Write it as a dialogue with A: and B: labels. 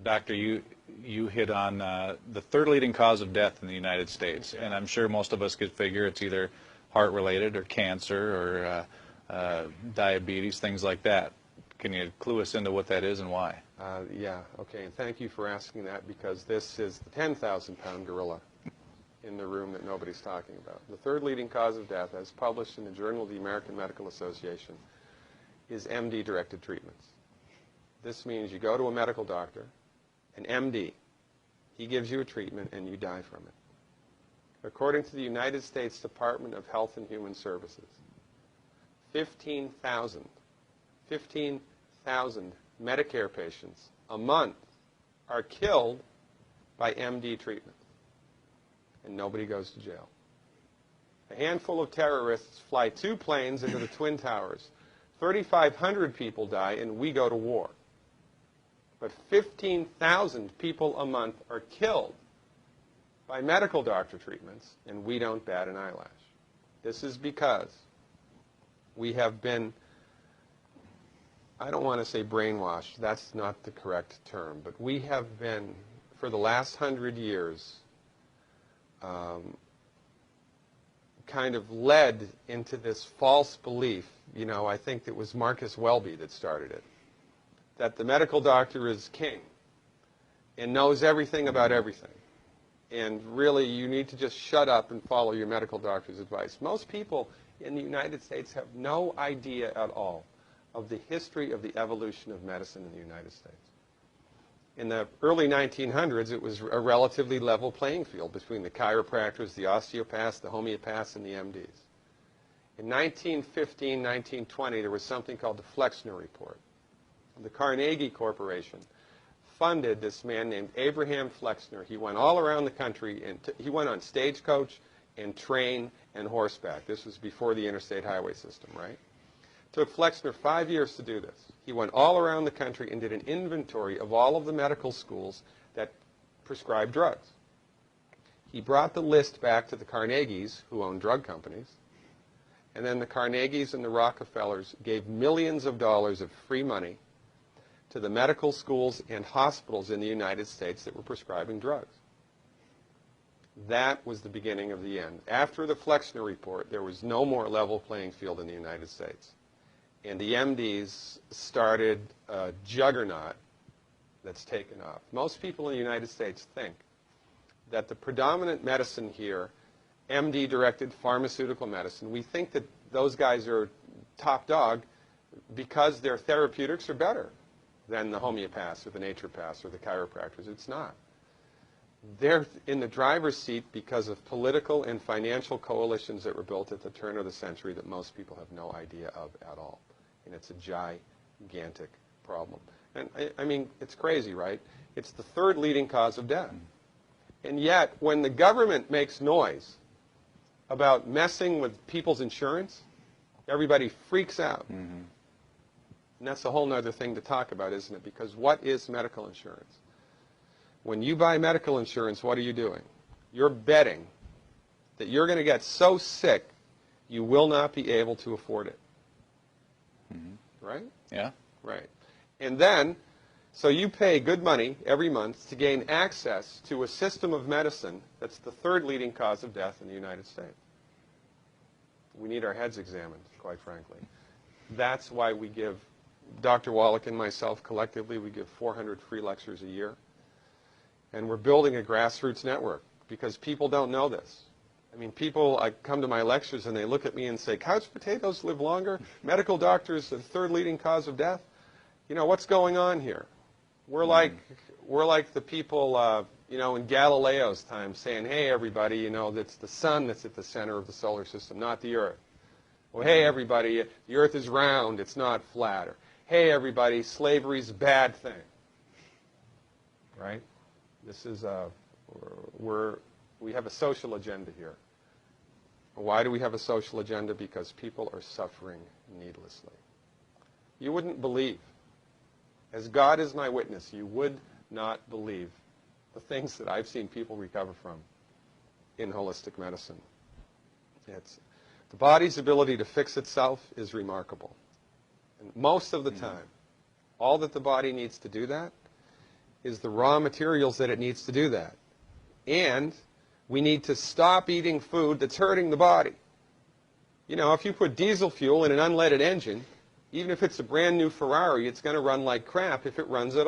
A: Doctor, you hit on the third leading cause of death in the United States, and I'm sure most of us could figure it's either heart-related or cancer or diabetes, things like that. Can you clue us into what that is and why?
B: Yeah, okay, and thank you for asking that, because this is the 10,000-pound gorilla in the room that nobody's talking about. The third leading cause of death, as published in the Journal of the American Medical Association, is MD-directed treatments. This means you go to a medical doctor, an MD. He gives you a treatment and you die from it. According to the United States Department of Health and Human Services, 15,000 Medicare patients a month are killed by MD treatment, and nobody goes to jail. A handful of terrorists fly 2 planes into the Twin Towers. 3,500 people die, and we go to war. But 15,000 people a month are killed by medical doctor treatments, and we don't bat an eyelash. This is because we have been, I don't want to say brainwashed, that's not the correct term, but we have been, for the last 100 years, kind of led into this false belief. You know, I think it was Marcus Welby that started it, that the medical doctor is king and knows everything about everything. And really, you need to just shut up and follow your medical doctor's advice. Most people in the United States have no idea at all of the history of the evolution of medicine in the United States. In the early 1900s, it was a relatively level playing field between the chiropractors, the osteopaths, the homeopaths, and the MDs. In 1915, 1920, there was something called the Flexner Report. The Carnegie Corporation funded this man named Abraham Flexner. He went all around the country, and he went on stagecoach and train and horseback. This was before the interstate highway system, right? It took Flexner 5 years to do this. He went all around the country and did an inventory of all of the medical schools that prescribed drugs. He brought the list back to the Carnegies, who owned drug companies, and then the Carnegies and the Rockefellers gave millions of dollars of free money to the medical schools and hospitals in the United States that were prescribing drugs. That was the beginning of the end. After the Flexner Report, there was no more level playing field in the United States. And the MDs started a juggernaut that's taken off. Most people in the United States think that the predominant medicine here, MD-directed pharmaceutical medicine, we think that those guys are top dog because their therapeutics are better than the homeopaths or the naturopaths or the chiropractors. It's not. They're in the driver's seat because of political and financial coalitions that were built at the turn of the century that most people have no idea of at all. And it's a gigantic problem. And I mean, it's crazy, right? It's the third leading cause of death. And yet, when the government makes noise about messing with people's insurance, everybody freaks out. Mm-hmm. And that's a whole other thing to talk about, isn't it? Because what is medical insurance? When you buy medical insurance, what are you doing? You're betting that you're going to get so sick you will not be able to afford it. Mm-hmm. Right?
A: Yeah.
B: Right. And then, so you pay good money every month to gain access to a system of medicine that's the third leading cause of death in the United States. We need our heads examined, quite frankly. That's why we give, Dr. Wallach and myself collectively, we give 400 free lectures a year. And we're building a grassroots network because people don't know this. I mean, people come to my lectures and they look at me and say, couch potatoes live longer? Medical doctors, the third leading cause of death? You know, what's going on here? We're like the people, you know, in Galileo's time saying, hey, everybody, you know, it's the sun that's at the center of the solar system, not the Earth. Well, hey, everybody, the Earth is round, it's not flat. Or, hey, everybody, slavery's a bad thing. Right? This is we have a social agenda here. Why do we have a social agenda? Because people are suffering needlessly. You wouldn't believe, as God is my witness, you would not believe the things that I've seen people recover from in holistic medicine. The body's ability to fix itself is remarkable. And most of the time, all that the body needs to do that is the raw materials that it needs to do that. And we need to stop eating food that's hurting the body. You know, if you put diesel fuel in an unleaded engine, even if it's a brand new Ferrari, it's going to run like crap if it runs at all.